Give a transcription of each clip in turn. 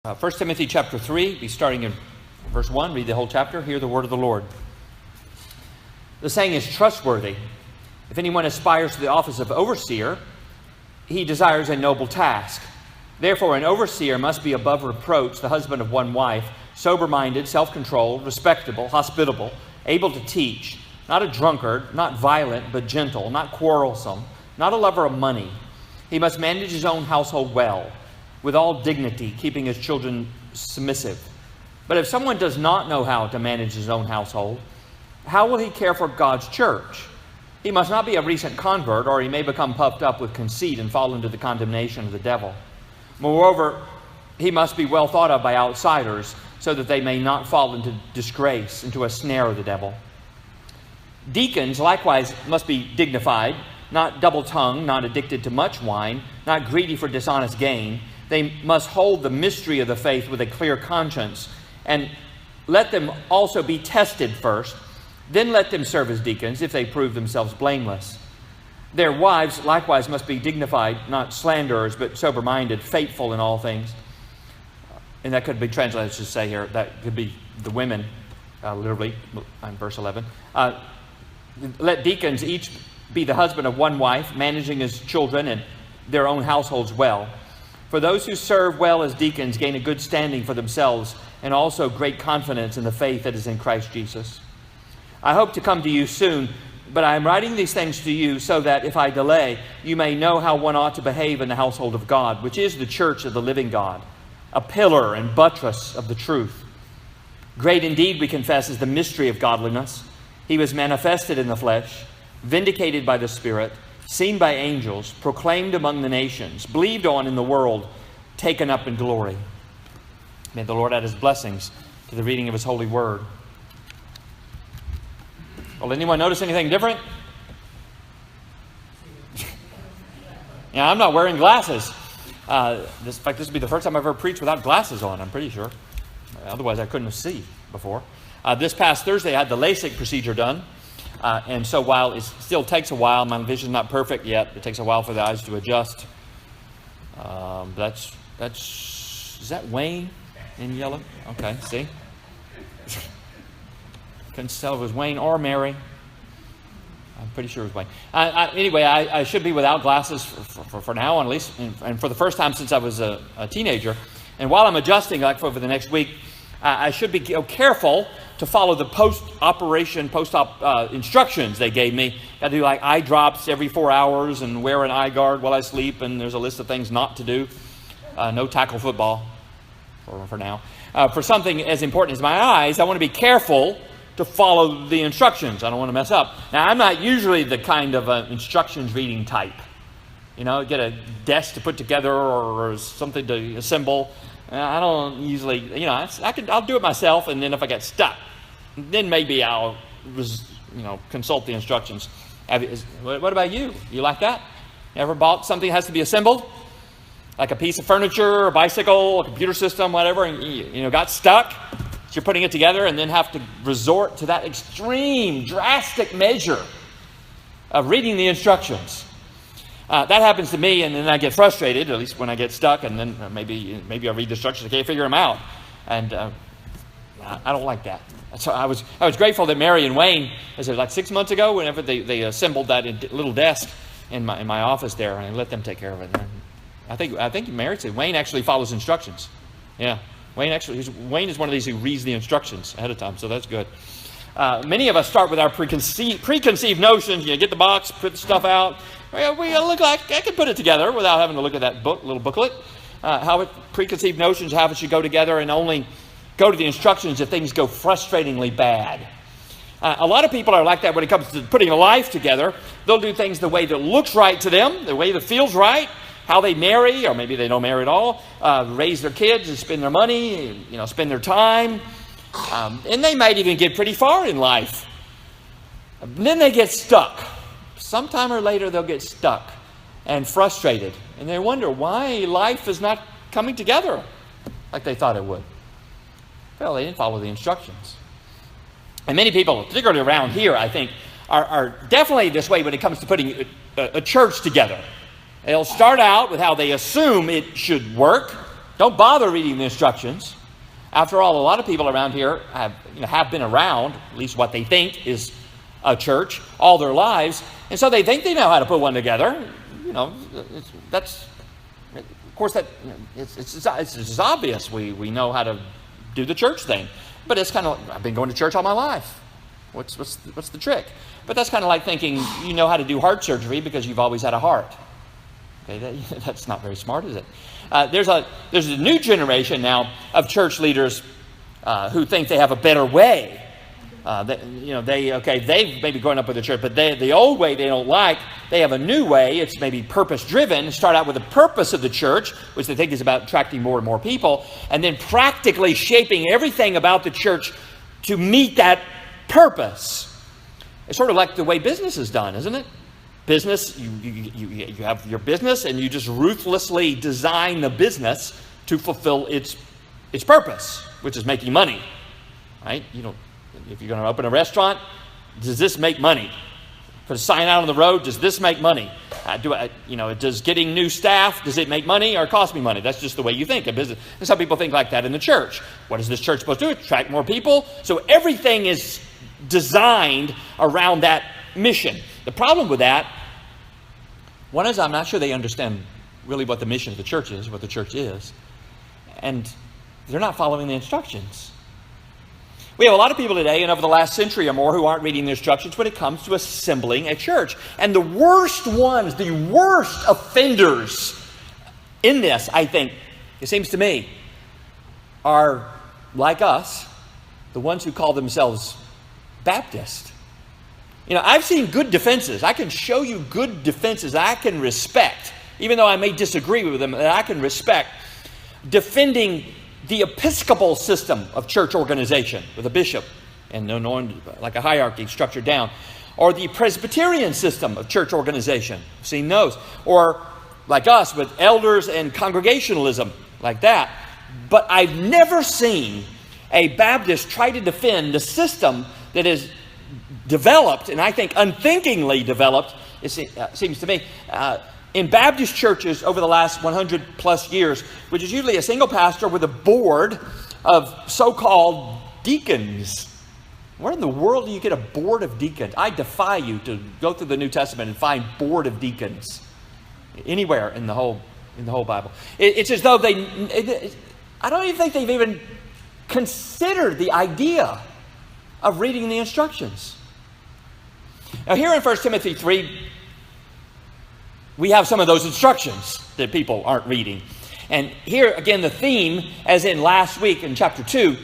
1 Timothy chapter 3, be starting in verse 1, read the whole chapter, hear the word of the Lord. The saying is trustworthy. If anyone aspires to the office of overseer, he desires a noble task. Therefore, an overseer must be above reproach, the husband of one wife, sober-minded, self-controlled, respectable, hospitable, able to teach, not a drunkard, not violent, but gentle, not quarrelsome, not a lover of money. He must manage his own household well, with all dignity, keeping his children submissive. But if someone does not know how to manage his own household, how will he care for God's church? He must not be a recent convert, or he may become puffed up with conceit and fall into the condemnation of the devil. Moreover, he must be well thought of by outsiders, so that they may not fall into disgrace, into a snare of the devil. Deacons likewise must be dignified, not double-tongued, not addicted to much wine, not greedy for dishonest gain. They must hold the mystery of the faith with a clear conscience, and let them also be tested first. Then let them serve as deacons if they prove themselves blameless. Their wives likewise must be dignified, not slanderers, but sober-minded, faithful in all things. And that could be translated to say here, that could be the women, literally, in verse 11. Let deacons each be the husband of one wife, managing his children and their own households well. For those who serve well as deacons gain a good standing for themselves and also great confidence in the faith that is in Christ Jesus. I hope to come to you soon, but I am writing these things to you so that if I delay, you may know how one ought to behave in the household of God, which is the church of the living God, a pillar and buttress of the truth. Great indeed, we confess, is the mystery of godliness. He was manifested in the flesh, vindicated by the Spirit, seen by angels, proclaimed among the nations, believed on in the world, taken up in glory. May the Lord add his blessings to the reading of his holy word. Well, anyone notice anything different? Yeah, I'm not wearing glasses. In fact, this will be the first time I've ever preached without glasses on, I'm pretty sure. Otherwise, I couldn't see before. This past Thursday, I had the LASIK procedure done. And so while it still takes a while, my vision's not perfect yet. It takes a while for the eyes to adjust. Is that Wayne in yellow? Okay, see? Couldn't tell if it was Wayne or Mary. I'm pretty sure it was Wayne. Anyway, I should be without glasses for now, at least, and for the first time since I was a teenager. And while I'm adjusting, like for the next week, I should be careful to follow the post-op instructions they gave me. Got to do like eye drops every 4 hours and wear an eye guard while I sleep. And there's a list of things not to do. No tackle football for now. For something as important as my eyes, I want to be careful to follow the instructions. I don't want to mess up. Now, I'm not usually the kind of instructions reading type. You know, get a desk to put together or something to assemble. I don't usually, you know, I'll do it myself, and then if I get stuck, then maybe I'll, consult the instructions. What about you? You like that? You ever bought something that has to be assembled? Like a piece of furniture, a bicycle, a computer system, whatever, and you got stuck? So you're putting it together and then have to resort to that extreme, drastic measure of reading the instructions. That happens to me, and then I get frustrated, at least when I get stuck, and then maybe I read the instructions, I can't figure them out. And I don't like that. So I was grateful that Mary and Wayne, is it like 6 months ago, whenever they assembled that little desk in my office there, and I let them take care of it. And I think Mary said Wayne actually follows instructions. Yeah, Wayne is one of these who reads the instructions ahead of time, so that's good. Many of us start with our preconceived notions. You get the box, put the stuff out. We look like I can put it together without having to look at that little booklet. Preconceived notions, how it should go together, and only go to the instructions if things go frustratingly bad. A lot of people are like that when it comes to putting a life together. They'll do things the way that looks right to them, the way that feels right, how they marry, or maybe they don't marry at all, raise their kids and spend their money, spend their time. And they might even get pretty far in life. And then they get stuck. Sometime or later they'll get stuck and frustrated. And they wonder why life is not coming together like they thought it would. Well, they didn't follow the instructions. And many people, particularly around here, I think, are definitely this way when it comes to putting a church together. They'll start out with how they assume it should work. don't bother reading the instructions. After all, a lot of people around here have been around, at least what they think is a church, all their lives, and so they think they know how to put one together. That's, of course, that it's obvious. We know how to do the church thing, but it's kind of, I've been going to church all my life. What's the trick? But that's kind of like thinking you know how to do heart surgery because you've always had a heart. Okay, that's not very smart, is it? There's a new generation now of church leaders who think they have a better way. They've maybe grown up with the church, but the old way they don't like. They have a new way. It's maybe purpose-driven. Start out with the purpose of the church, which they think is about attracting more and more people, and then practically shaping everything about the church to meet that purpose. It's sort of like the way business is done, isn't it? Business, you have your business, and you just ruthlessly design the business to fulfill its purpose, which is making money, right? If you're going to open a restaurant, does this make money? Put a sign out on the road, does this make money? Does getting new staff, does it make money or cost me money? That's just the way you think of business. And some people think like that in the church. What is this church supposed to do? Attract more people? So everything is designed around that mission. The problem with that, one is I'm not sure they understand really what the mission of the church is, what the church is. And they're not following the instructions. We have a lot of people today and over the last century or more who aren't reading the instructions when it comes to assembling a church. And the worst ones, the worst offenders in this, I think, it seems to me, are like us, the ones who call themselves Baptist. I've seen good defenses. I can show you good defenses I can respect, even though I may disagree with them, that I can respect, defending the Episcopal system of church organization with a bishop and like a hierarchy structured down, or the Presbyterian system of church organization. I've seen those. Or like us with elders and congregationalism like that. But I've never seen a Baptist try to defend the system that is developed, and I think unthinkingly developed, it seems to me, in Baptist churches over the last 100 plus years, which is usually a single pastor with a board of so-called deacons. Where in the world do you get a board of deacons? I defy you to go through the New Testament and find board of deacons anywhere in the whole Bible. It's as though I don't even think they've even considered the idea of reading the instructions. Now here in 1 Timothy 3, we have some of those instructions that people aren't reading. And here, again, the theme, as in last week in chapter 2,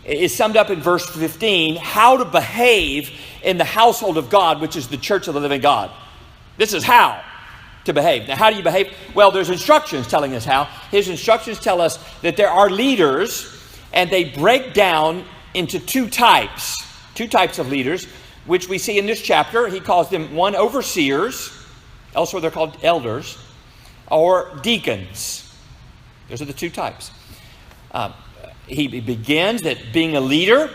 is summed up in verse 15, how to behave in the household of God, which is the church of the living God. This is how to behave. Now, how do you behave? Well, there's instructions telling us how. His instructions tell us that there are leaders, and they break down into two types of leaders, which we see in this chapter. He calls them, one, overseers. Elsewhere they're called elders, or deacons. Those are the two types. He begins that being a leader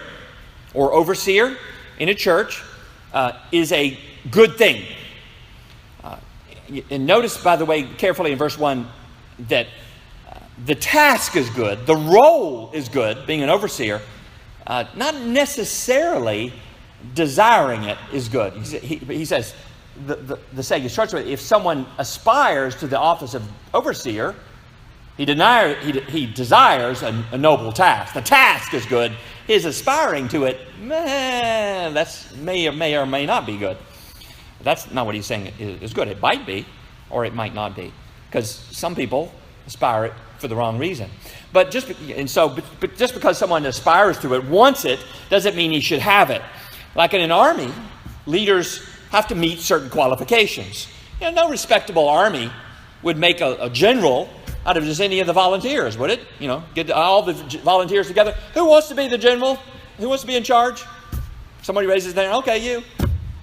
or overseer in a church is a good thing. And notice, by the way, carefully in verse 1, that the task is good, the role is good, being an overseer, not necessarily desiring it is good. He says, the saying is structured, if someone aspires to the office of overseer, he desires a noble task. The task is good. His aspiring to it, that's may or may not be good. That's not what he's saying is good. It might be, or it might not be, because some people aspire it for the wrong reason. But just because someone aspires to it, wants it, doesn't mean he should have it. Like in an army, leaders have to meet certain qualifications. No respectable army would make a general out of just any of the volunteers, would it? Get all the volunteers together. Who wants to be the general? Who wants to be in charge? Somebody raises their hand. Okay, you.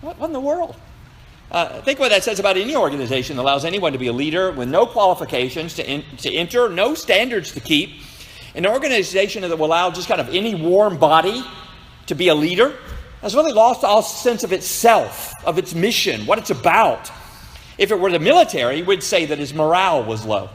What in the world? Think what that says about any organization that allows anyone to be a leader with no qualifications to enter, no standards to keep. An organization that will allow just kind of any warm body to be a leader has really lost all sense of itself, of its mission, what it's about. If it were the military, we'd say that his morale was low.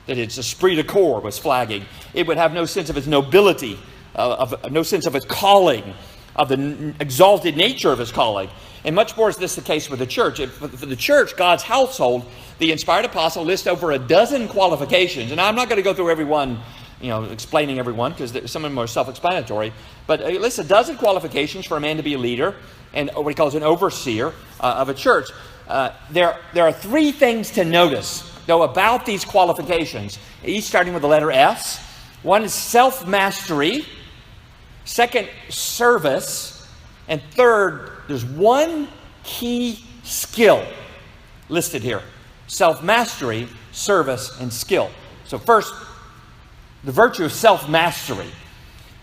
that its esprit de corps was flagging. It would have no sense of its nobility, no sense of its calling, of the exalted nature of his calling. And much more is this the case with the church. For the church, God's household, the inspired apostle lists over a dozen qualifications. And I'm not going to go through every one, explaining every one, because some of them are self-explanatory. But it lists a dozen qualifications for a man to be a leader and what he calls an overseer of a church. There are three things to notice, though, about these qualifications, each starting with the letter S. One is self-mastery. Second, service. And third, there's one key skill listed here. Self-mastery, service, and skill. So first, the virtue of self-mastery.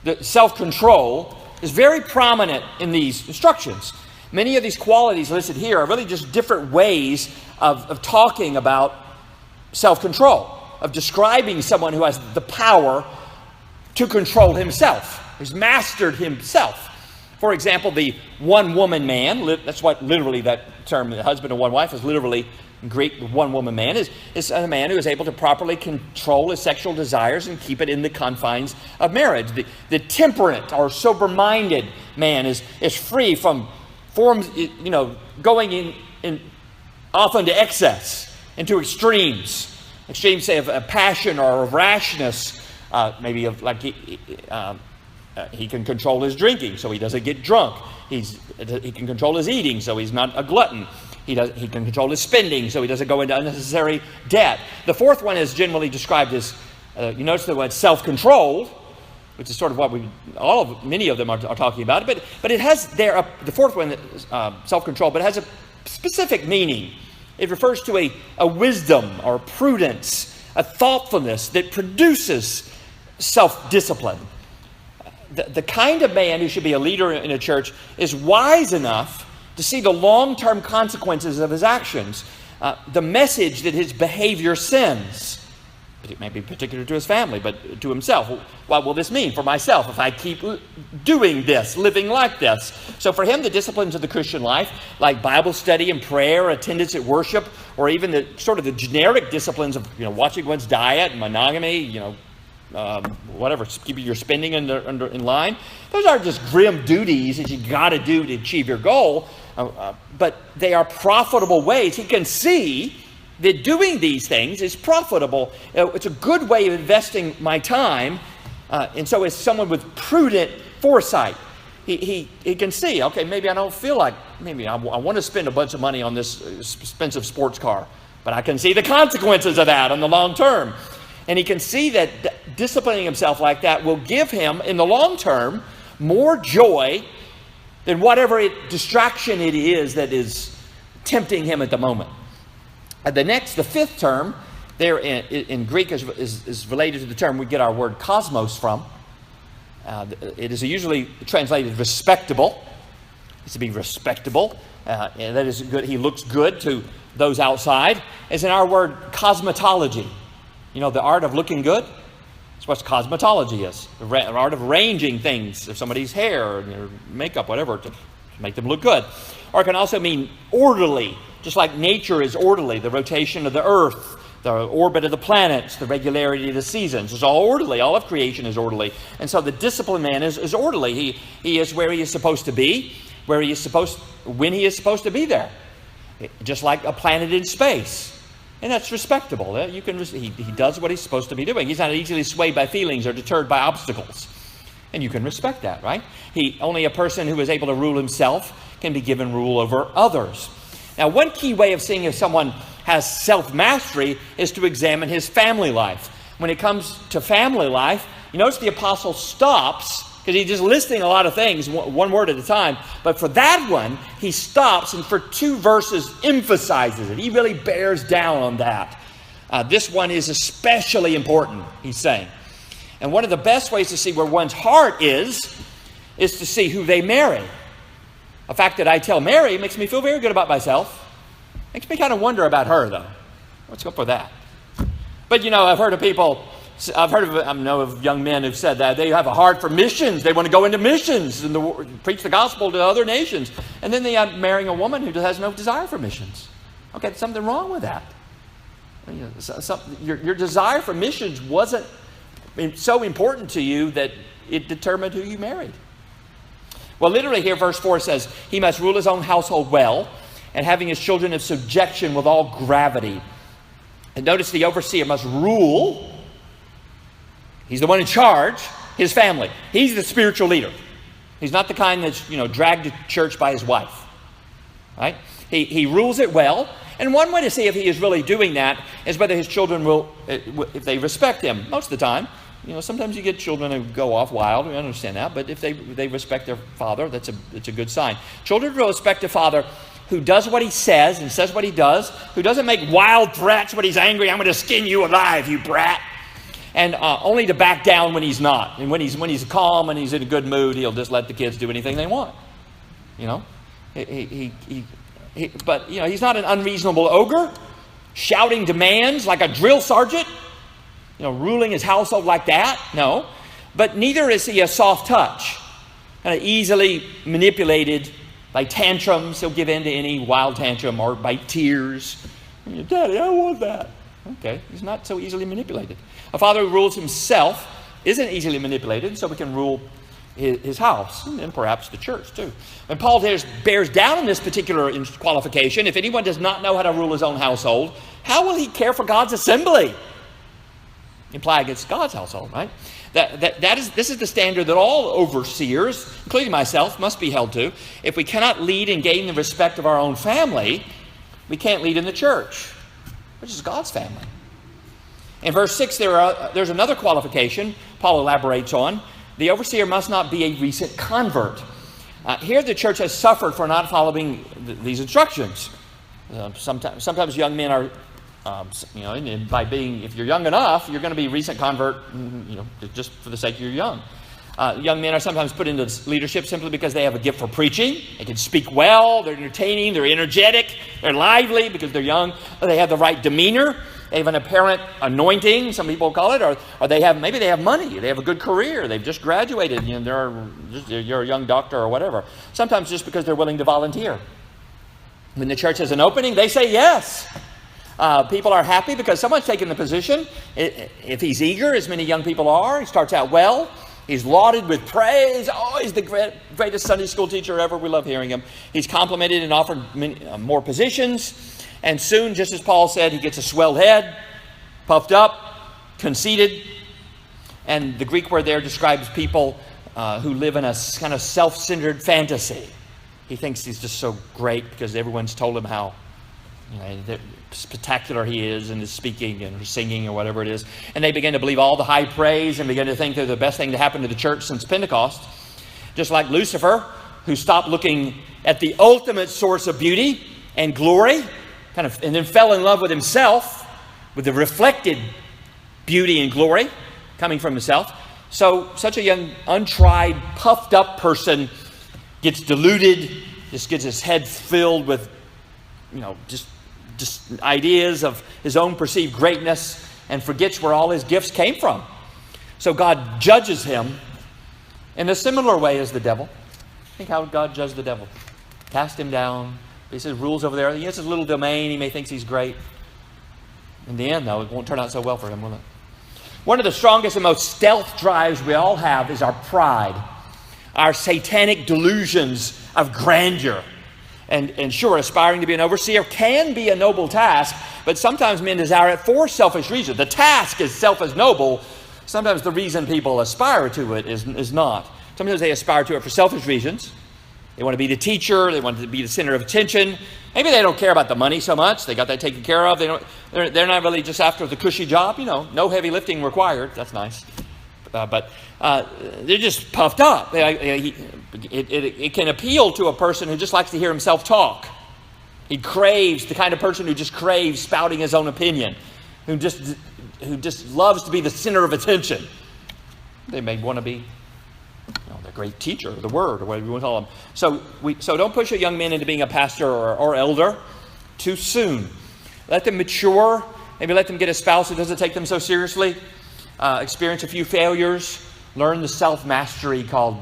The self-control is very prominent in these instructions. Many of these qualities listed here are really just different ways of talking about self-control, of describing someone who has the power to control himself, who's mastered himself. For example, the one-woman man, that's what literally that term, the husband of one wife, is literally in Greek, the one-woman man, is a man who is able to properly control his sexual desires and keep it in the confines of marriage. The temperate or sober-minded man is free from forms, going in off into excess, into extremes. Extremes, say, of passion or of rashness, maybe of like he can control his drinking, so he doesn't get drunk. He can control his eating, so he's not a glutton. He can control his spending, so he doesn't go into unnecessary debt. The fourth one is generally described as, you notice the word self-control, which is sort of what many of them are talking about. But it has there, the fourth one, self-control, but it has a specific meaning. It refers to a wisdom or prudence, a thoughtfulness that produces self-discipline. The kind of man who should be a leader in a church is wise enough to see the long-term consequences of his actions, the message that his behavior sends. It may be particular to his family, but to himself. What will this mean for myself if I keep doing this, living like this? So for him, the disciplines of the Christian life, like Bible study and prayer, attendance at worship, or even the sort of the generic disciplines of watching one's diet, monogamy, whatever, keeping your spending in line. Those aren't just grim duties that you got to do to achieve your goal, but they are profitable ways. He can see that doing these things is profitable. It's a good way of investing my time, and so as someone with prudent foresight, he can see, okay, maybe I don't feel like, maybe I want to spend a bunch of money on this expensive sports car, but I can see the consequences of that in the long term. And he can see that disciplining himself like that will give him, in the long term, more joy than whatever distraction it is that is tempting him at the moment. The fifth term, there in Greek is related to the term we get our word cosmos from. It is usually translated respectable. It's to be respectable. And that is good. He looks good to those outside. As in our word cosmetology. The art of looking good? That's what cosmetology is. The art of arranging things, of somebody's hair or their makeup, whatever, to make them look good. Or it can also mean orderly, just like nature is orderly. The rotation of the earth, the orbit of the planets, the regularity of the seasons. It's all orderly. All of creation is orderly. And so the disciplined man is orderly. He is where he is supposed to be, when he is supposed to be there. Just like a planet in space. And that's respectable. He does what he's supposed to be doing. He's not easily swayed by feelings or deterred by obstacles. And you can respect that, right? Only a person who is able to rule himself can be given rule over others. Now, one key way of seeing if someone has self-mastery is to examine his family life. When it comes to family life, you notice the apostle stops, because he's just listing a lot of things, one word at a time. But for that one, he stops and for 2 verses emphasizes it. He really bears down on that. This one is especially important, he's saying. And one of the best ways to see where one's heart is to see who they marry. A fact that I tell Mary makes me feel very good about myself. Makes me kind of wonder about her, though. What's up with that? But, I know of young men who've said that they have a heart for missions. They want to go into missions and preach the gospel to other nations. And then they are marrying a woman who has no desire for missions. Okay, there's something wrong with that. Your desire for missions wasn't so important to you that it determined who you married. Well, literally here, verse 4 says, he must rule his own household well, and having his children in subjection with all gravity. And notice the overseer must rule. He's the one in charge, his family. He's the spiritual leader. He's not the kind that's, dragged to church by his wife. Right? He rules it well. And one way to see if he is really doing that is whether his children will, if they respect him. Most of the time. Sometimes you get children who go off wild. We understand that. But if they respect their father, it's a good sign. Children will respect a father who does what he says and says what he does, who doesn't make wild threats when he's angry. I'm going to skin you alive, you brat. And only to back down when he's not. And when he's calm and he's in a good mood, he'll just let the kids do anything they want. But he's not an unreasonable ogre, shouting demands like a drill sergeant, ruling his household like that. No. But neither is he a soft touch, kind of easily manipulated by tantrums. He'll give in to any wild tantrum or by tears. Daddy, I want that. Okay, he's not so easily manipulated. A father who rules himself isn't easily manipulated, so we can rule his house and perhaps the church too. And Paul bears down on this particular qualification. If anyone does not know how to rule his own household, how will he care for God's assembly? Imply against God's household, right? This is the standard that all overseers, including myself, must be held to. If we cannot lead and gain the respect of our own family, we can't lead in the church, which is God's family. In verse 6, there's another qualification Paul elaborates on. The overseer must not be a recent convert. Here the church has suffered for not following these instructions. Sometimes young men are, and by being, if you're young enough, you're going to be a recent convert, just for the sake you're young. Young men are sometimes put into leadership simply because they have a gift for preaching. They can speak well, they're entertaining, they're energetic, they're lively because they're young, they have the right demeanor. They have an apparent anointing, some people call it, or maybe they have money, they have a good career, they've just graduated, you're a young doctor or whatever. Sometimes just because they're willing to volunteer. When the church has an opening, they say yes. People are happy because someone's taken the position. If he's eager, as many young people are, he starts out well. He's lauded with praise. Oh, he's the greatest Sunday school teacher ever. We love hearing him. He's complimented and offered more positions. And soon, just as Paul said, he gets a swelled head, puffed up, conceited. And the Greek word there describes people who live in a kind of self-centered fantasy. He thinks he's just so great because everyone's told him how spectacular he is in his speaking and his singing or whatever it is. And they begin to believe all the high praise and begin to think they're the best thing to happen to the church since Pentecost. Just like Lucifer, who stopped looking at the ultimate source of beauty and glory, and then fell in love with himself, with the reflected beauty and glory coming from himself. So such a young, untried, puffed up person gets deluded, just gets his head filled with, just ideas of his own perceived greatness and forgets where all his gifts came from. So God judges him in a similar way as the devil. Think how God judged the devil. Cast him down. He says rules over there. He has his little domain. He may think he's great. In the end, though, it won't turn out so well for him, will it? One of the strongest and most stealth drives we all have is our pride. Our satanic delusions of grandeur. And sure, aspiring to be an overseer can be a noble task, but sometimes men desire it for selfish reasons. The task itself is noble. Sometimes the reason people aspire to it is not. Sometimes they aspire to it for selfish reasons. They want to be the teacher. They want to be the center of attention. Maybe they don't care about the money so much. They got that taken care of. They're not really just after the cushy job. No heavy lifting required. That's nice. But they're just puffed up. It can appeal to a person who just likes to hear himself talk. He craves, the kind of person who just craves spouting his own opinion, who just loves to be the center of attention. They may want to be the great teacher, of the word, or whatever you want to call them. So don't push a young man into being a pastor or elder too soon. Let them mature. Maybe let them get a spouse who doesn't take them so seriously. Experience a few failures. Learn the self-mastery called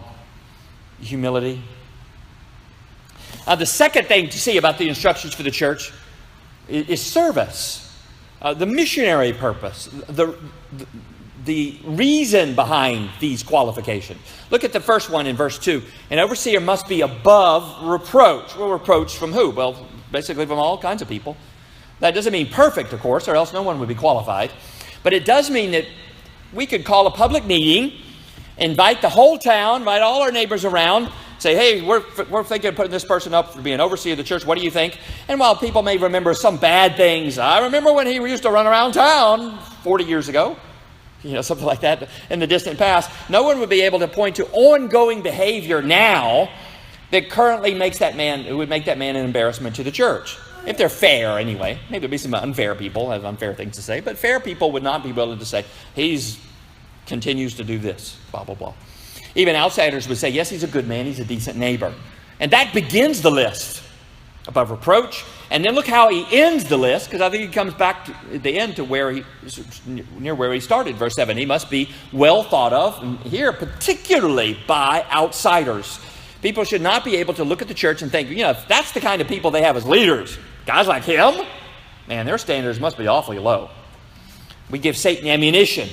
humility. The second thing to see about the instructions for the church is service. the missionary purpose, the reason behind these qualifications. Look at the first one in verse 2. An overseer must be above reproach. Well, reproach from who? Well, basically from all kinds of people. That doesn't mean perfect, of course, or else no one would be qualified. But it does mean that we could call a public meeting, invite the whole town, invite all our neighbors around, say, hey, we're thinking of putting this person up for being overseer of the church. What do you think? And while people may remember some bad things, I remember when he used to run around town 40 years ago, something like that in the distant past, no one would be able to point to ongoing behavior now that currently would make that man an embarrassment to the church. If they're fair, anyway. Maybe there'll be some unfair people have unfair things to say, but fair people would not be willing to say, he continues to do this, blah, blah, blah. Even outsiders would say, yes, he's a good man, he's a decent neighbor. And that begins the list above reproach. And then look how he ends the list, because I think he comes back at the end to near where he started, verse 7. He must be well thought of, and here particularly by outsiders. People should not be able to look at the church and think, if that's the kind of people they have as leaders, guys like him, man, their standards must be awfully low. We give Satan ammunition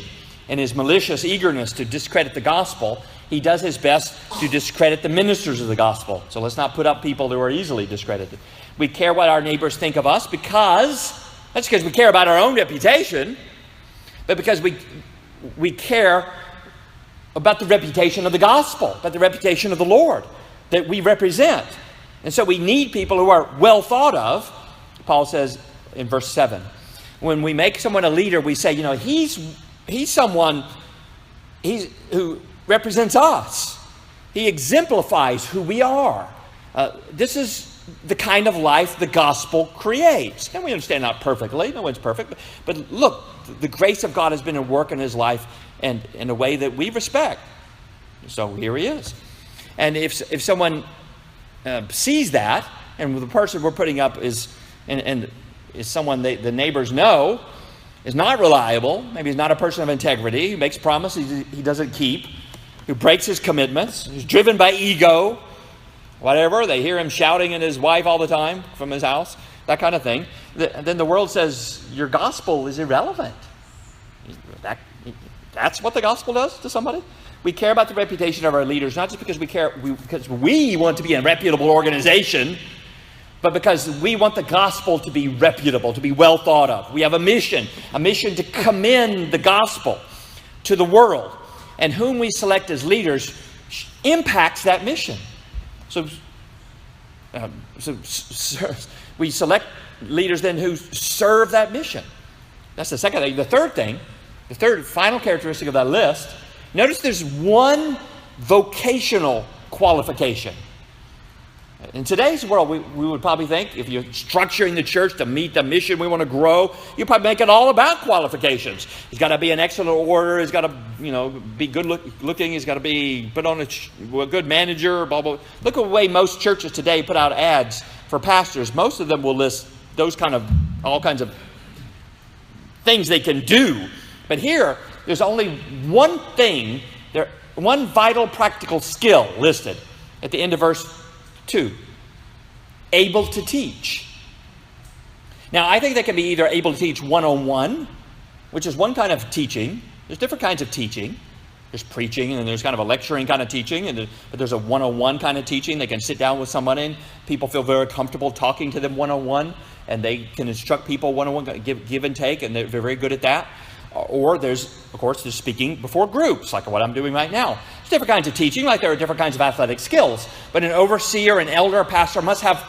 in his malicious eagerness to discredit the gospel. He does his best to discredit the ministers of the gospel. So let's not put up people who are easily discredited. We care what our neighbors think of us that's because we care about our own reputation, but because we care about the reputation of the gospel, about the reputation of the Lord that we represent. And so we need people who are well thought of. Paul says in verse 7, when we make someone a leader, we say, he's someone who represents us. He exemplifies who we are. This is the kind of life the gospel creates. And we understand not perfectly. No one's perfect. But look, the grace of God has been at work in his life and in a way that we respect. So here he is. And if someone sees that, and the person we're putting up is someone the neighbors know is not reliable, maybe he's not a person of integrity, who makes promises he doesn't keep, who breaks his commitments, who's driven by ego, whatever, they hear him shouting at his wife all the time from his house, that kind of thing, then the world says your gospel is irrelevant. That's what the gospel does to somebody. We care about the reputation of our leaders, not just because because we want to be a reputable organization, but because we want the gospel to be reputable, to be well thought of. We have a mission to commend the gospel to the world. And whom we select as leaders impacts that mission. So we select leaders then who serve that mission. That's the second thing. The third final characteristic of that list, notice there's one vocational qualification. In today's world, we would probably think if you're structuring the church to meet the mission we want to grow, you probably make it all about qualifications. He's got to be an excellent orator. He's got to, be good looking. He's got to be put on a good manager. Blah blah. Look at the way most churches today put out ads for pastors. Most of them will list those all kinds of things they can do. But here, there's only one thing, one vital practical skill listed at the end of verse 2, able to teach. Now, I think they can be either able to teach one-on-one, which is one kind of teaching. There's different kinds of teaching. There's preaching, and there's kind of a lecturing kind of teaching, but there's a one-on-one kind of teaching. They can sit down with someone, and people feel very comfortable talking to them one-on-one, and they can instruct people one-on-one, give and take, and they're very good at that. Or there's speaking before groups, like what I'm doing right now. There's different kinds of teaching, like there are different kinds of athletic skills. But an overseer, an elder, a pastor must have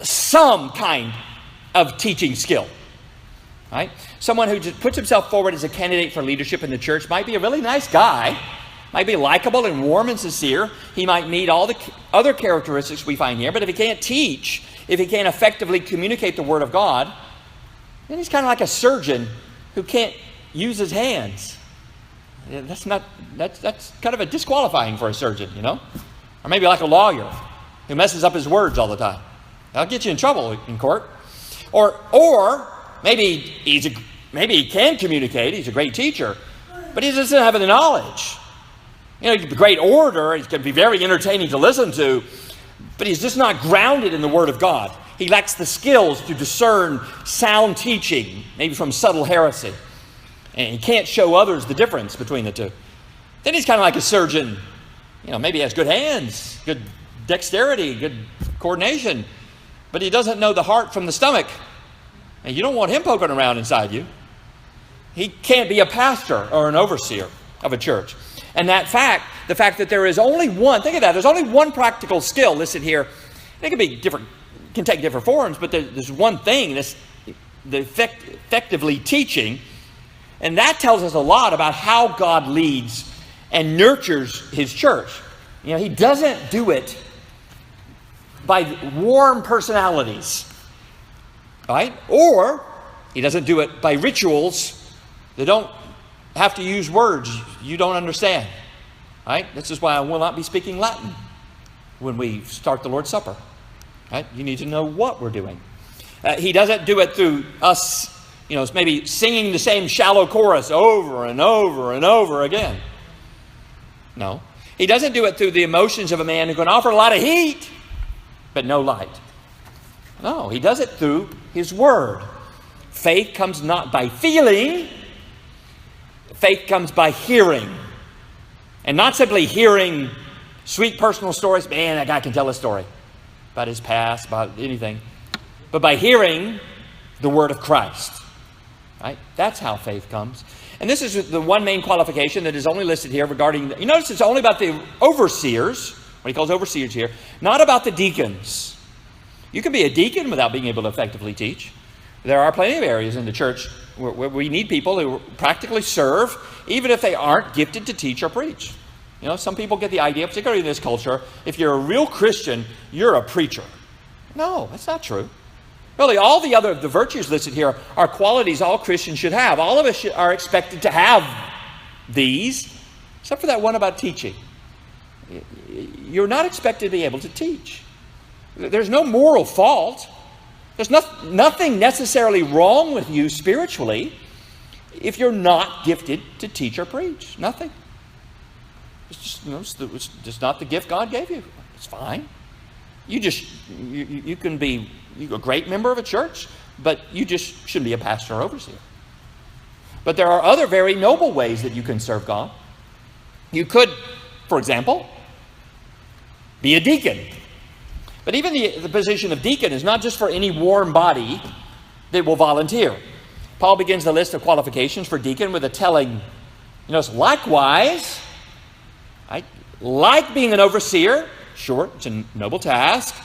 some kind of teaching skill. Right? Someone who just puts himself forward as a candidate for leadership in the church might be a really nice guy, might be likable and warm and sincere. He might meet all the other characteristics we find here. But if he can't teach, if he can't effectively communicate the Word of God, then he's kind of like a surgeon who can't use his hands. That's kind of a disqualifying for a surgeon, Or maybe like a lawyer who messes up his words all the time. That'll get you in trouble in court. Or maybe he can communicate. He's a great teacher, but he doesn't have the knowledge. He's a great orator. He's going to be very entertaining to listen to, but he's just not grounded in the Word of God. He lacks the skills to discern sound teaching, maybe from subtle heresy. And he can't show others the difference between the two. Then he's kind of like a surgeon. Maybe he has good hands, good dexterity, good coordination, but he doesn't know the heart from the stomach. And you don't want him poking around inside you. He can't be a pastor or an overseer of a church. And the fact that there is only one, think of that, there's only one practical skill listed here. It can be different, can take different forms, but there's one thing that's effectively teaching. And that tells us a lot about how God leads and nurtures his church. He doesn't do it by warm personalities, right? Or he doesn't do it by rituals that don't have to use words you don't understand, right? This is why I will not be speaking Latin when we start the Lord's Supper, right? You need to know what we're doing. He doesn't do it through us, maybe singing the same shallow chorus over and over and over again. No. He doesn't do it through the emotions of a man who can offer a lot of heat, but no light. No, he does it through his word. Faith comes not by feeling. Faith comes by hearing. And not simply hearing sweet personal stories. Man, that guy can tell a story about his past, about anything. But by hearing the word of Christ. Right? That's how faith comes. And this is the one main qualification that is only listed here regarding, you notice it's only about the overseers, what he calls overseers here, not about the deacons. You can be a deacon without being able to effectively teach. There are plenty of areas in the church where we need people who practically serve, even if they aren't gifted to teach or preach. Some people get the idea, particularly in this culture, if you're a real Christian, you're a preacher. No, that's not true. Really, all the virtues listed here are qualities all Christians should have. All of us are expected to have these, except for that one about teaching. You're not expected to be able to teach. There's no moral fault. There's nothing necessarily wrong with you spiritually if you're not gifted to teach or preach. Nothing. It's just not the gift God gave you. It's fine. You can be a great member of a church, but you just shouldn't be a pastor or overseer. But there are other very noble ways that you can serve God. You could, for example, be a deacon. But even the position of deacon is not just for any warm body that will volunteer. Paul begins the list of qualifications for deacon with a telling, likewise, like being an overseer, sure, it's a noble task,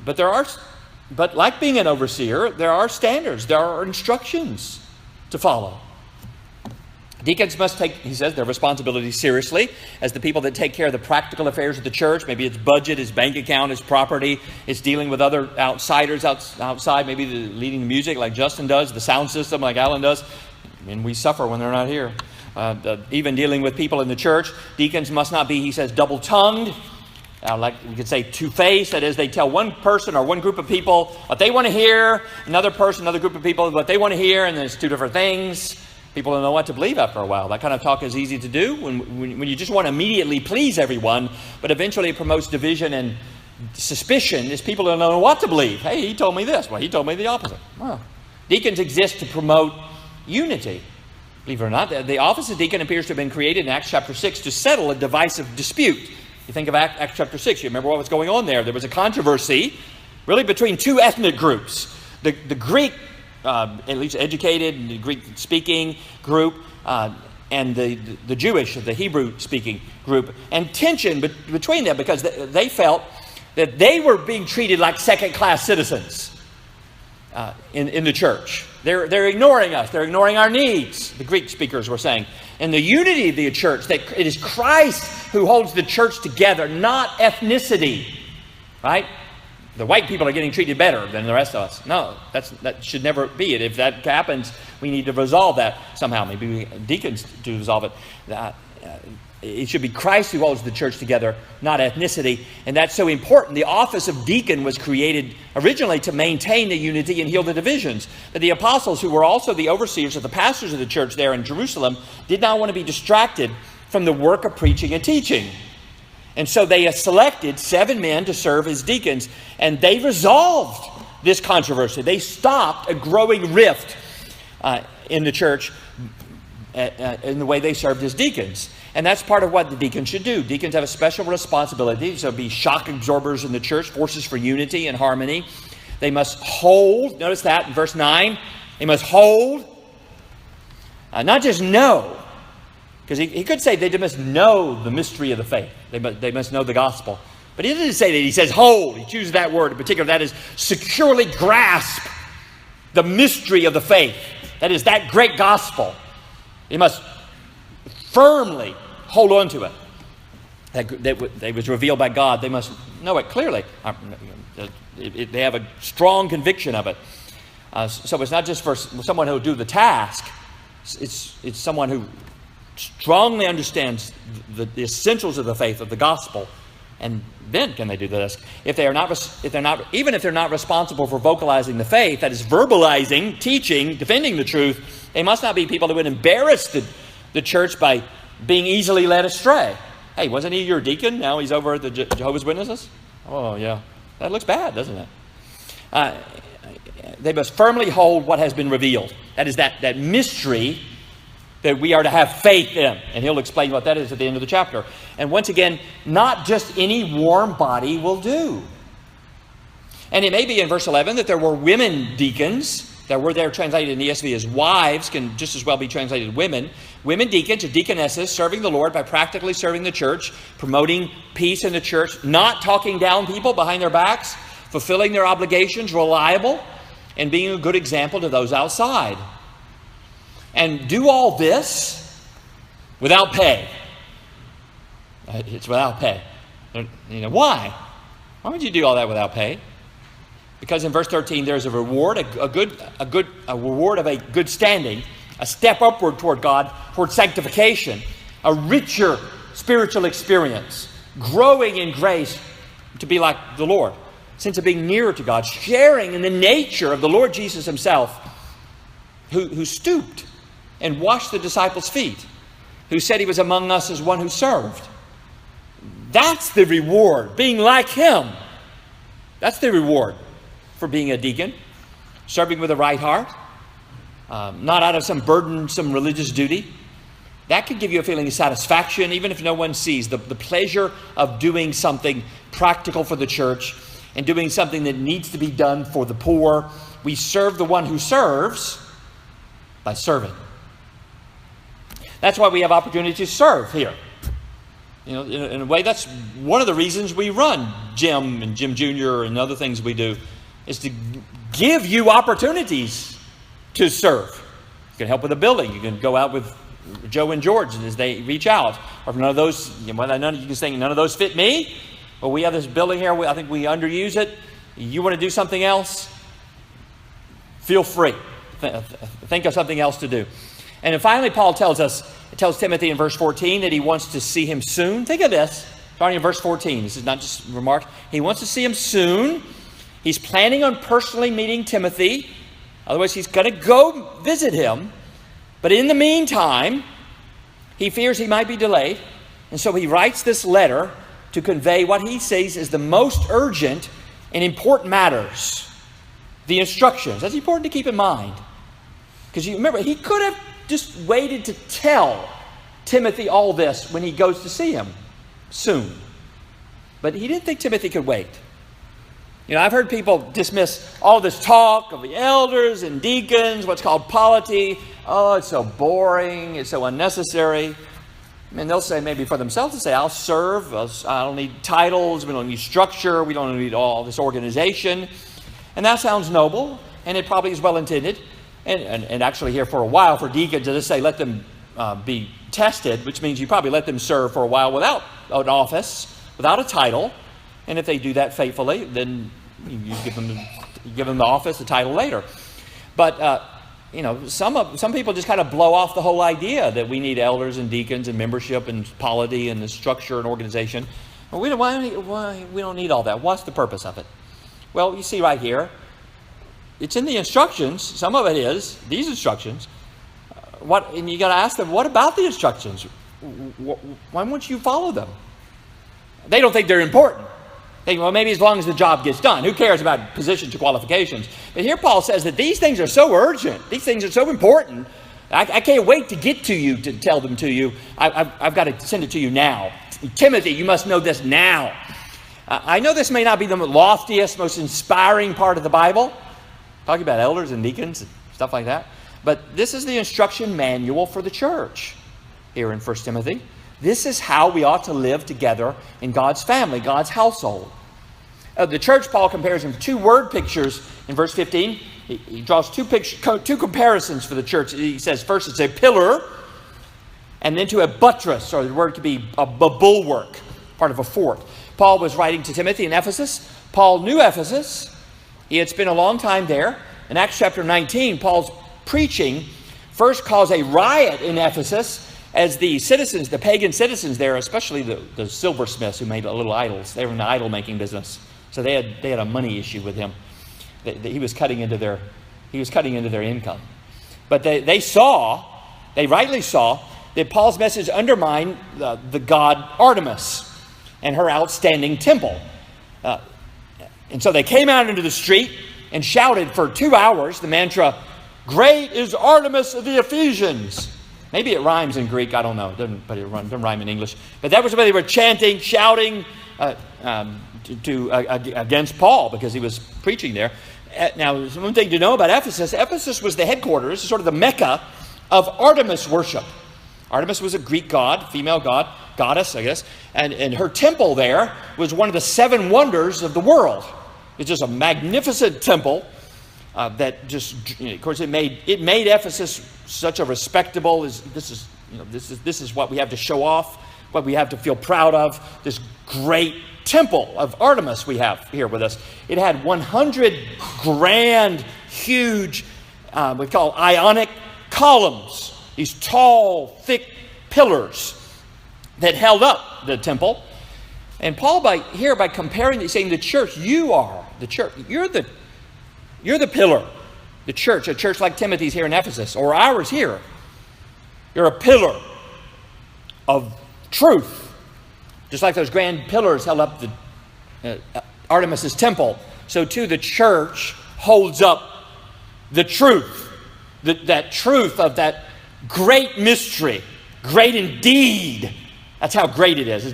but like being an overseer, there are standards, there are instructions to follow. Deacons must take, he says, their responsibilities seriously as the people that take care of the practical affairs of the church. Maybe it's budget, it's bank account, it's property, it's dealing with other outsiders outside, maybe leading the music like Justin does, the sound system like Alan does. And we suffer when they're not here. Even dealing with people in the church. Deacons must not be, he says, double-tongued. Like we could say two-faced, that is, they tell one person or one group of people what they want to hear, another group of people what they want to hear, and there's two different things. People don't know what to believe after a while. That kind of talk is easy to do when you just want to immediately please everyone, but eventually it promotes division and suspicion as people don't know what to believe. Hey, he told me this. Well, he told me the opposite. Well, deacons exist to promote unity. Believe it or not, the office of deacon appears to have been created in Acts chapter 6 to settle a divisive dispute. You think of Acts chapter 6, you remember what was going on there. There was a controversy really between two ethnic groups. The Greek, at least educated, the Greek-speaking group, and the Jewish, the Hebrew-speaking group. And tension between them because they felt that they were being treated like second-class citizens in the church. They're ignoring us. They're ignoring our needs, the Greek speakers were saying. And the unity of the church, that it is Christ who holds the church together, not ethnicity. Right? The white people are getting treated better than the rest of us. No, that should never be it. If that happens, we need to resolve that somehow. Maybe deacons to resolve it. It should be Christ who holds the church together, not ethnicity. And that's so important. The office of deacon was created originally to maintain the unity and heal the divisions. But the apostles, who were also the overseers of the pastors of the church there in Jerusalem, did not want to be distracted from the work of preaching and teaching. And so they selected 7 men to serve as deacons. And they resolved this controversy. They stopped a growing rift in the church in the way they served as deacons. And that's part of what the deacons should do. Deacons have a special responsibility to be shock absorbers in the church, forces for unity and harmony. They must hold, notice that in verse 9, they must hold, not just know, because he could say they must know the mystery of the faith. They must know the gospel. But he doesn't say that. He says hold. He chooses that word in particular. That is securely grasp the mystery of the faith. That is that great gospel. They must firmly hold on to it. That was revealed by God. They must know it clearly. They have a strong conviction of it. So it's not just for someone who will do the task. It's someone who strongly understands the essentials of the faith, of the gospel, and then can they do this? Even if they're not responsible for vocalizing the faith, that is verbalizing, teaching, defending the truth, they must not be people who would embarrass the church by being easily led astray. Hey, wasn't he your deacon? Now he's over at the Jehovah's Witnesses? Oh, yeah. That looks bad, doesn't it? They must firmly hold what has been revealed. That is that mystery that we are to have faith in. And he'll explain what that is at the end of the chapter. And once again, not just any warm body will do. And it may be in verse 11 that there were women deacons. That word there translated in the ESV as wives can just as well be translated women. Women deacons or deaconesses serving the Lord by practically serving the church, promoting peace in the church, not talking down people behind their backs, fulfilling their obligations, reliable, and being a good example to those outside. And do all this without pay. It's without pay. Why? Why would you do all that without pay? Because in verse 13 there's a reward, a reward of a good standing, a step upward toward God, toward sanctification, a richer spiritual experience, growing in grace to be like the Lord, sense of being nearer to God, sharing in the nature of the Lord Jesus himself, who stooped and washed the disciples' feet, who said he was among us as one who served. That's the reward, being like him. That's the reward for being a deacon, serving with a right heart, not out of some burdensome religious duty. That could give you a feeling of satisfaction, even if no one sees. The pleasure of doing something practical for the church and doing something that needs to be done for the poor. We serve the one who serves by serving. That's why we have opportunity to serve here. In a way, that's one of the reasons we run Gym and Gym Junior and other things we do, is to give you opportunities to serve. You can help with a building. You can go out with Joe and George as they reach out. Or if none of those, you can say, none of those fit me. Well, we have this building here. I think we underuse it. You want to do something else? Feel free. Think of something else to do. And then finally, Paul tells Timothy in verse 14 that he wants to see him soon. Think of this, starting in verse 14. This is not just remarks. He wants to see him soon. He's planning on personally meeting Timothy. Otherwise, he's going to go visit him. But in the meantime, he fears he might be delayed. And so he writes this letter to convey what he sees as the most urgent and important matters. The instructions. That's important to keep in mind. Because you remember, he could have just waited to tell Timothy all this when he goes to see him soon. But he didn't think Timothy could wait. I've heard people dismiss all this talk of the elders and deacons, what's called polity. Oh, it's so boring. It's so unnecessary. And they'll say maybe for themselves to say, I'll serve. I don't need titles. We don't need structure. We don't need all this organization. And that sounds noble, and it probably is well intended. And actually here for a while for deacons, to just say let them be tested, which means you probably let them serve for a while without an office, without a title. And if they do that faithfully, then you give them the office, the title later. But some people just kind of blow off the whole idea that we need elders and deacons and membership and polity and the structure and organization. Well, we don't need all that. What's the purpose of it? Well, you see right here, it's in the instructions. Some of it is these instructions. And you got to ask them, what about the instructions? Why won't you follow them? They don't think they're important. Thinking, well, maybe as long as the job gets done. Who cares about positions or qualifications? But here Paul says that these things are so urgent. These things are so important. I can't wait to get to you to tell them to you. I've got to send it to you now. Timothy, you must know this now. I know this may not be the loftiest, most inspiring part of the Bible, talking about elders and deacons and stuff like that. But this is the instruction manual for the church here in 1 Timothy. This is how we ought to live together in God's family, God's household. The church, Paul compares in two word pictures in verse 15. He draws two comparisons for the church. He says first it's a pillar, and then to a buttress, or the word could be a bulwark, part of a fort. Paul was writing to Timothy in Ephesus. Paul knew Ephesus. He had spent a long time there. In Acts chapter 19, Paul's preaching first caused a riot in Ephesus as the citizens, the pagan citizens there, especially the silversmiths who made little idols, they were in the idol making business. So they had a money issue with him. He was cutting into their income. But they rightly saw that Paul's message undermined the god Artemis and her outstanding temple. And so they came out into the street and shouted for 2 hours the mantra, "Great is Artemis of the Ephesians." Maybe it rhymes in Greek, I don't know. It doesn't rhyme in English. But that was what they were chanting, shouting against Paul because he was preaching there. Now, there's one thing to know about Ephesus. Ephesus was the headquarters, sort of the Mecca of Artemis worship. Artemis was a Greek god, female goddess, I guess. And her temple there was one of the 7 wonders of the world. It's just a magnificent temple that just, of course, it made Ephesus such a respectable. This is what we have to show off, what we have to feel proud of. This great temple of Artemis we have here with us. It had 100 grand, huge, we call Ionic columns. These tall, thick pillars that held up the temple. And Paul, by comparing, he's saying the church, you are the church. You're the pillar. The church, a church like Timothy's here in Ephesus, or ours here. You're a pillar of truth. Just like those grand pillars held up the Artemis's temple, so too the church holds up the truth. That truth of that great mystery, great indeed. That's how great it is.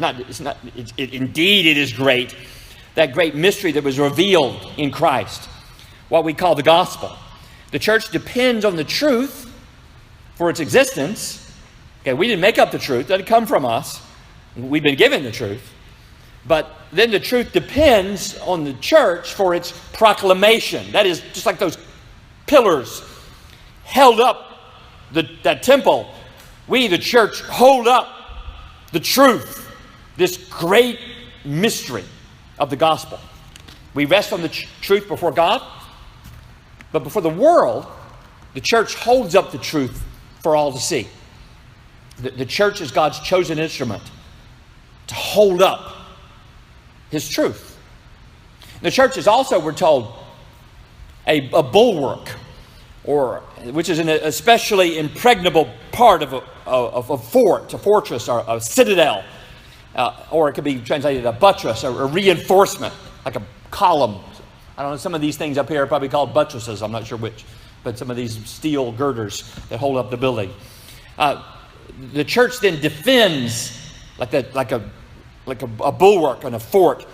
Indeed it is great. That great mystery that was revealed in Christ, what we call the gospel. The church depends on the truth for its existence. Okay, we didn't make up the truth. That didn't come from us. We've been given the truth. But then the truth depends on the church for its proclamation. That is, just like those pillars held up that temple, we, the church, hold up the truth, this great mystery of the gospel. We rest on the truth before God, but before the world, the church holds up the truth for all to see. The church is God's chosen instrument to hold up His truth. The church is also, we're told, a bulwark, which is an especially impregnable part of a fort, a fortress, or a citadel, or it could be translated a buttress, or a reinforcement, like a column. I don't know, some of these things up here are probably called buttresses, I'm not sure which, but some of these steel girders that hold up the building. The church then defends, like a bulwark and a fort,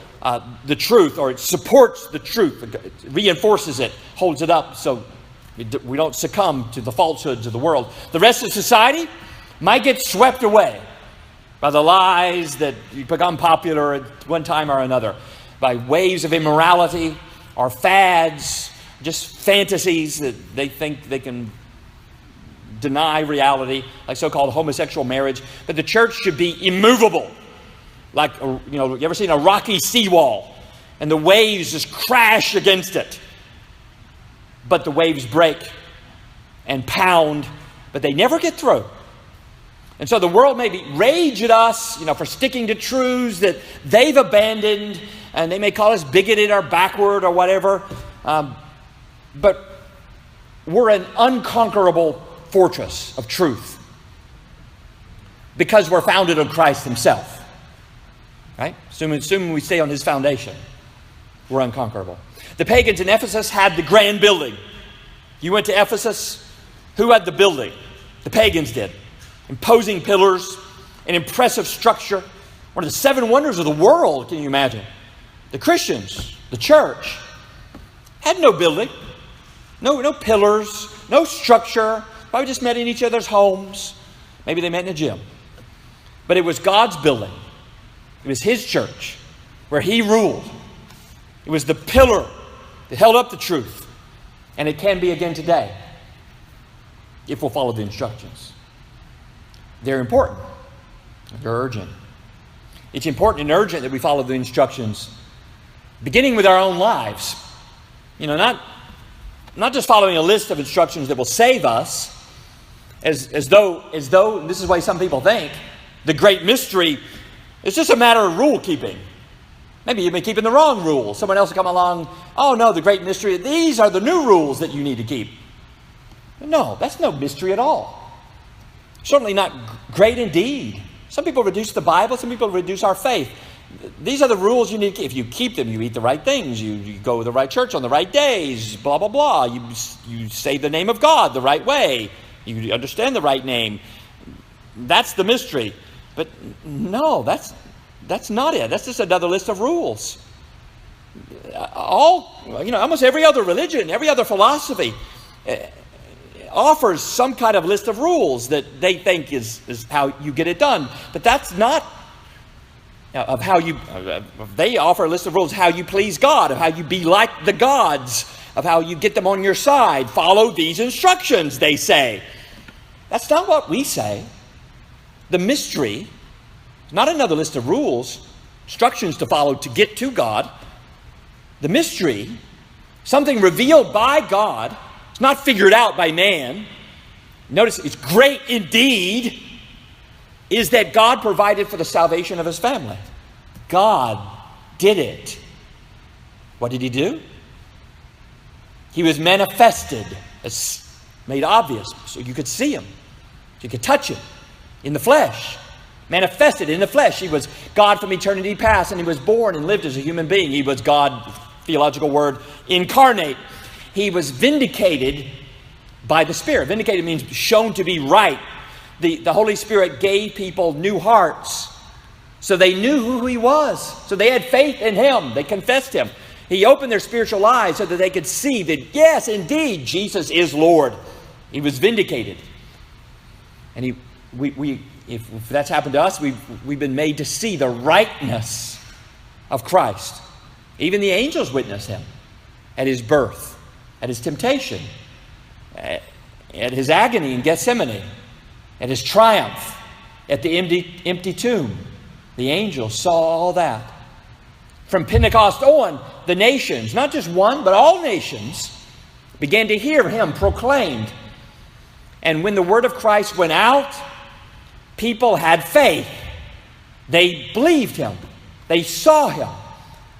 the truth, or it supports the truth, it reinforces it, holds it up so we don't succumb to the falsehoods of the world. The rest of society might get swept away by the lies that become popular at one time or another, by waves of immorality or fads, just fantasies that they think they can deny reality, like so-called homosexual marriage. But the church should be immovable. Like, you ever seen a rocky seawall and the waves just crash against it? But the waves break and pound, but they never get through. And so the world may rage at us, for sticking to truths that they've abandoned, and they may call us bigoted or backward or whatever. But we're an unconquerable fortress of truth because we're founded on Christ Himself. Right? Assuming we stay on his foundation, we're unconquerable. The pagans in Ephesus had the grand building. You went to Ephesus, who had the building? The pagans did. Imposing pillars, an impressive structure. One of the 7 wonders of the world, can you imagine? The Christians, the church, had no building, no pillars, no structure. Probably just met in each other's homes. Maybe they met in a gym. But it was God's building. It was his church where he ruled. It was the pillar that held up the truth. And it can be again today if we'll follow the instructions. They're important. They're urgent. It's important and urgent that we follow the instructions, beginning with our own lives. Not just following a list of instructions that will save us, as though this is why some people think the great mystery is just a matter of rule keeping. Maybe you've been keeping the wrong rules. Someone else will come along, oh no, the great mystery, these are the new rules that you need to keep. No, that's no mystery at all. Certainly not great indeed. Some people reduce the Bible, some people reduce our faith. These are the rules you need to keep. If you keep them, you eat the right things, you go to the right church on the right days, blah, blah, blah. You say the name of God the right way. You understand the right name. That's the mystery. But no, that's not it. That's just another list of rules. Almost every other religion, every other philosophy offers some kind of list of rules that they think is how you get it done. But that's not of how you... they offer a list of rules how you please God, of how you be like the gods, of how you get them on your side. Follow these instructions, they say. That's not what we say. The mystery is not another list of rules, instructions to follow to get to God. The mystery, something revealed by God, it's not figured out by man. Notice it's great indeed, is that God provided for the salvation of his family. God did it. What did he do? He was manifested, as made obvious, so you could see him, so you could touch him in the flesh. Manifested in the flesh. He was God from eternity past, and he was born and lived as a human being. He was God, theological word, incarnate. He was vindicated by the Spirit. Vindicated means shown to be right. The Holy Spirit gave people new hearts, so they knew who he was. So they had faith in him. They confessed him. He opened their spiritual eyes so that they could see that, yes, indeed, Jesus is Lord. He was vindicated. And if that's happened to us, we've been made to see the rightness of Christ. Even the angels witnessed him at his birth, at his temptation, at his agony in Gethsemane, at his triumph, at the empty tomb. The angels saw all that. From Pentecost on, the nations, not just one, but all nations, began to hear him proclaimed. And when the word of Christ went out, people had faith. They believed him. They saw him.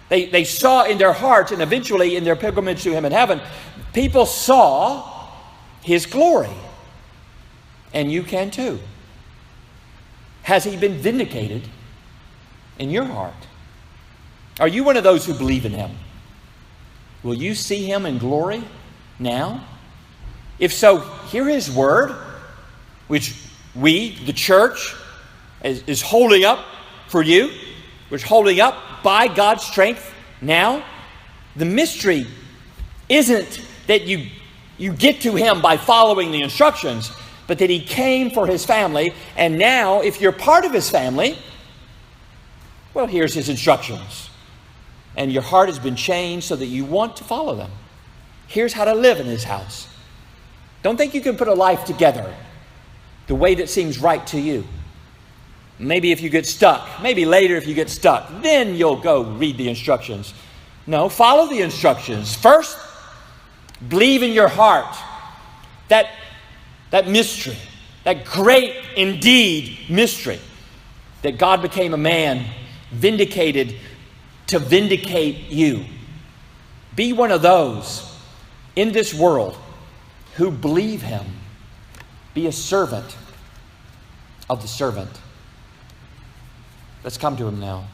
They saw in their hearts, and eventually in their pilgrimage to him in heaven, people saw his glory. And you can too. Has he been vindicated in your heart? Are you one of those who believe in him? Will you see him in glory now? If so, hear his word, which we, the church, is holding up for you, which is holding up by God's strength now. The mystery isn't that you get to him by following the instructions, but that he came for his family. And now, if you're part of his family, well, here's his instructions. And your heart has been changed so that you want to follow them. Here's how to live in his house. Don't think you can put a life together the way that seems right to you. Maybe if you get stuck, maybe later if you get stuck, then you'll go read the instructions. No, follow the instructions. First, believe in your heart that mystery, that great indeed mystery, that God became a man, vindicated to vindicate you. Be one of those in this world who believe him. Be a servant of the servant. Let's come to him now.